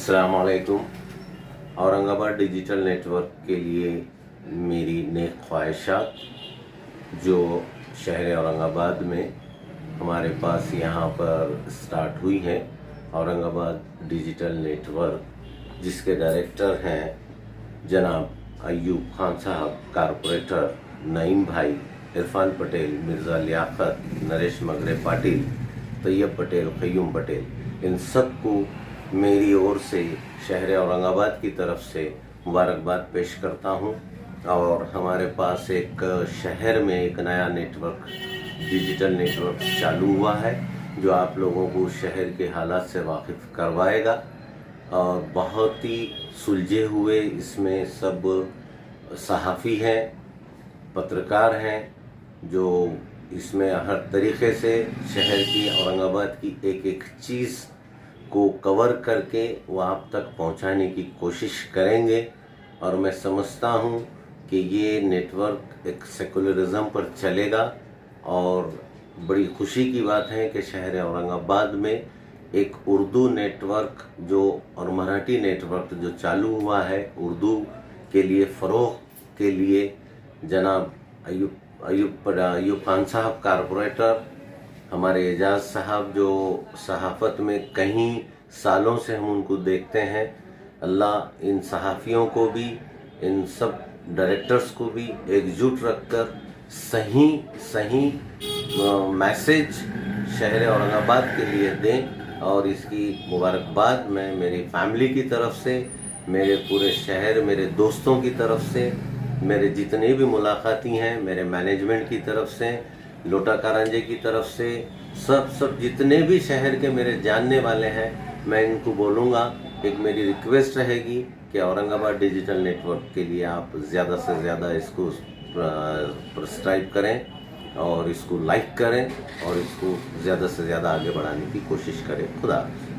अस्सलाम वालेकुम। Aurangabad digital network के लिए मेरी नेक ख्वाहिशात जो शहर औरंगाबाद में हमारे पास यहाँ पर स्टार्ट हुई है। औरंगाबाद डिजिटल नेटवर्क जिसके डायरेक्टर हैं जनाब अयूब खान साहब, कारपोरेटर नईम भाई, इरफान पटेल, मिर्ज़ा लियाकत, नरेश मगरे पाटिल, तैयब पटेल, क़य्यूम पटेल, इन सब को मेरी ओर से शहर औरंगाबाद की तरफ से मुबारकबाद पेश करता हूँ। और हमारे पास एक शहर में एक नया नेटवर्क, डिजिटल नेटवर्क चालू हुआ है जो आप लोगों को शहर के हालात से वाकिफ़ करवाएगा। और बहुत ही सुलझे हुए इसमें सब सहाफ़ी हैं, पत्रकार हैं जो इसमें हर तरीक़े से शहर की, औरंगाबाद की एक एक चीज़ को कवर करके वो आप तक पहुंचाने की कोशिश करेंगे। और मैं समझता हूं कि ये नेटवर्क एक सेकुलरिज्म पर चलेगा। और बड़ी खुशी की बात है कि शहर औरंगाबाद में एक उर्दू नेटवर्क जो और मराठी नेटवर्क जो चालू हुआ है उर्दू के लिए फ़रोग़ के लिए, जनाब अयूब खान साहब कारपोरेटर, हमारे एजाज साहब जो सहाफ़त में कई सालों से हम उनको देखते हैं, अल्लाह इन सहाफ़ियों को भी, इन सब डायरेक्टर्स को भी एकजुट रखकर सही मैसेज शहर औरंगाबाद के लिए दें। और इसकी मुबारकबाद मैं मेरी फैमिली की तरफ से, मेरे पूरे शहर, मेरे दोस्तों की तरफ से, मेरे जितने भी मुलाकाती हैं, मेरे मैनेजमेंट की तरफ से, लोटा कारंजे की तरफ से, सब जितने भी शहर के मेरे जानने वाले हैं, मैं इनको बोलूँगा, एक मेरी रिक्वेस्ट रहेगी कि औरंगाबाद डिजिटल नेटवर्क के लिए आप ज़्यादा से ज़्यादा इसको सब्सक्राइब करें और इसको लाइक करें और इसको ज़्यादा से ज़्यादा आगे बढ़ाने की कोशिश करें। खुदा हाफ़िज़।